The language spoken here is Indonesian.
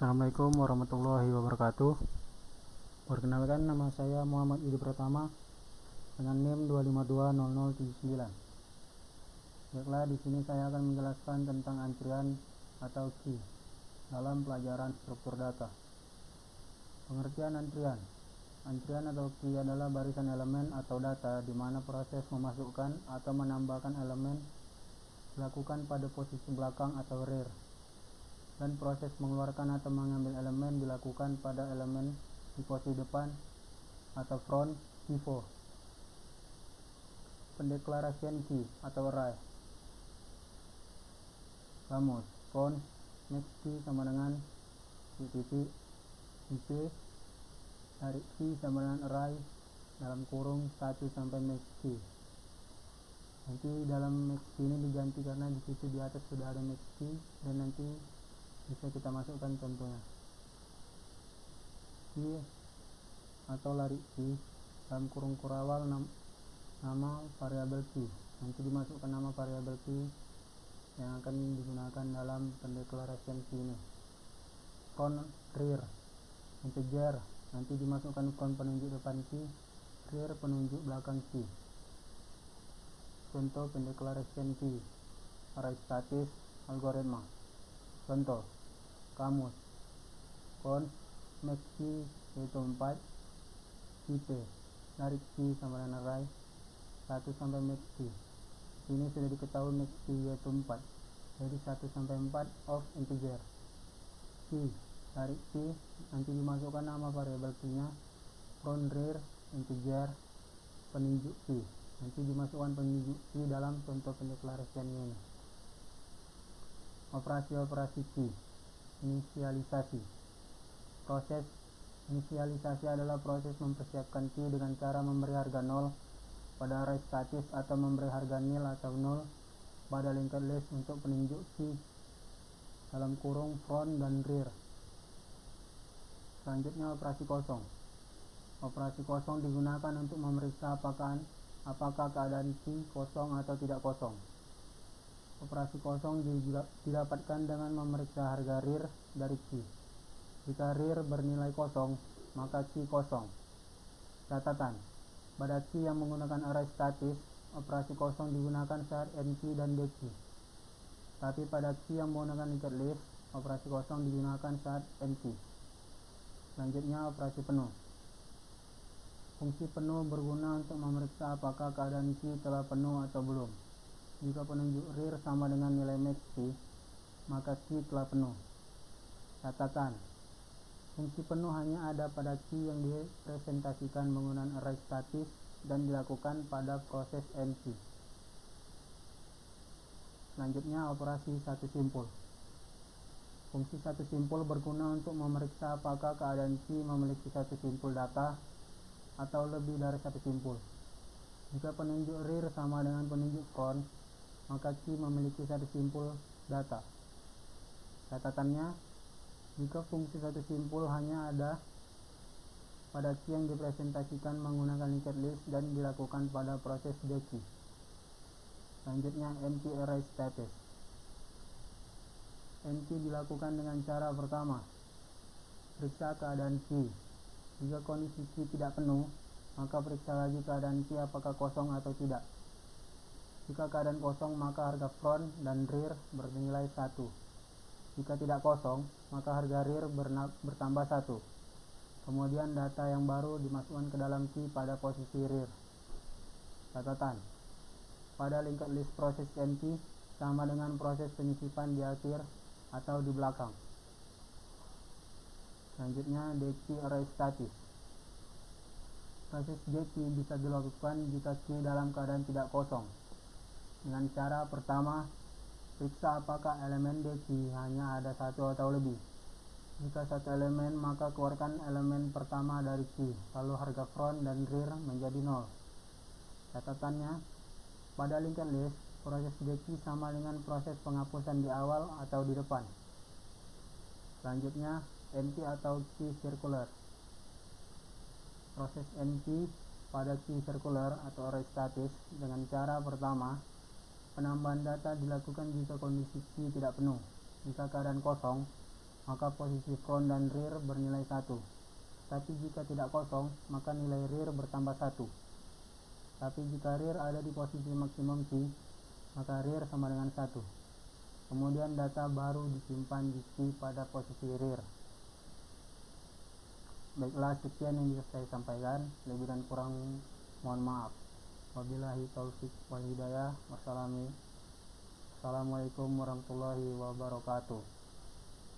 Assalamualaikum warahmatullahi wabarakatuh. Perkenalkan, nama saya Muhammad Yudi Pratama dengan NIM 2520079. Baiklah, di sini saya akan menjelaskan tentang antrian atau key dalam pelajaran struktur data. Pengertian antrian. Antrian atau key adalah barisan elemen atau data di mana proses memasukkan atau menambahkan elemen dilakukan pada posisi belakang atau rear, dan proses mengeluarkan atau mengambil elemen dilakukan pada elemen di posisi depan atau front pivot. Pendeklarasian key atau array. Kamus cons max key sama dengan titik ip tarik key sama dengan array dalam kurung 1 sampai max key. Nanti dalam max key ini diganti karena di situ di atas sudah ada max key, dan nanti bisa kita masukkan contohnya. Key atau lari key dalam kurung kurawal nama variabel key. Nanti dimasukkan nama variabel key yang akan digunakan dalam pendeklarasian key ini. Front rear integer, nanti dimasukkan front penunjuk depan key, rear penunjuk belakang key. Contoh pendeklarasian key array statis algoritma. Contoh kamus cons max key yaitu 4 ip tarik key sama dengan array 1 sampai max key. Ini sudah diketahui max key yaitu 4, jadi 1 sampai 4 of integer. Key tarik key, nanti dimasukkan nama variabel key nya, front rear integer penunjuk key, nanti dimasukkan penunjuk key dalam contoh pendeklarasian ini. Operasi key. Inisialisasi. Proses inisialisasi adalah proses mempersiapkan key dengan cara memberi harga 0 pada array statis atau memberi harga nil atau 0 pada linked list untuk penunjuk key dalam kurung front dan rear. Selanjutnya operasi kosong. Operasi kosong digunakan untuk memeriksa apakah keadaan key kosong atau tidak kosong. Operasi kosong didapatkan dengan memeriksa harga rear dari key. Jika rear bernilai kosong, maka key kosong. Catatan: pada key yang menggunakan array statis, operasi kosong digunakan saat n-key dan d-key. Tapi pada key yang menggunakan linked list, operasi kosong digunakan saat n-key. Selanjutnya operasi penuh. Fungsi penuh berguna untuk memeriksa apakah keadaan key telah penuh atau belum. Jika penunjuk rear sama dengan nilai max key, maka key telah penuh. Catatan: fungsi penuh hanya ada pada key yang direpresentasikan menggunakan array statis dan dilakukan pada proses n-key. Selanjutnya operasi satu simpul. Fungsi satu simpul berguna untuk memeriksa apakah keadaan key memiliki satu simpul data atau lebih dari satu simpul. Jika penunjuk rear sama dengan penunjuk front, maka key memiliki satu simpul data. Catatannya, jika fungsi satu simpul hanya ada pada key yang dipresentasikan menggunakan linked list dan dilakukan pada proses d-key. Selanjutnya n-key array status. N-key dilakukan dengan cara pertama, periksa keadaan key. Jika kondisi key tidak penuh, maka periksa lagi keadaan key apakah kosong atau tidak. Jika keadaan kosong, maka harga front dan rear bernilai 1. Jika tidak kosong, maka harga rear bertambah 1. Kemudian data yang baru dimasukkan ke dalam key pada posisi rear. Catatan: pada linked list proses n-key sama dengan proses penyisipan di akhir atau di belakang. Selanjutnya d-key array statis. Proses d-key bisa dilakukan jika key dalam keadaan tidak kosong. Dengan cara pertama, periksa apakah elemen d-key hanya ada satu atau lebih. Jika satu elemen, maka keluarkan elemen pertama dari key, lalu harga front dan rear menjadi 0. Catatannya, pada linked list, proses d-key sama dengan proses penghapusan di awal atau di depan. Selanjutnya, n-key atau key circular. Proses n-key pada key circular atau array statis dengan cara pertama, penambahan data dilakukan jika kondisi key tidak penuh. Jika keadaan kosong, maka posisi front dan rear bernilai 1. Tapi jika tidak kosong, maka nilai rear bertambah 1. Tapi jika rear ada di posisi maksimum C, maka rear sama dengan 1. Kemudian data baru disimpan di C pada posisi rear. Baiklah, sekian yang bisa saya sampaikan. Lebih dan kurang mohon maaf. Wabillahi taufik wal hidayah. Wassalamualaikum warahmatullahi wabarakatuh.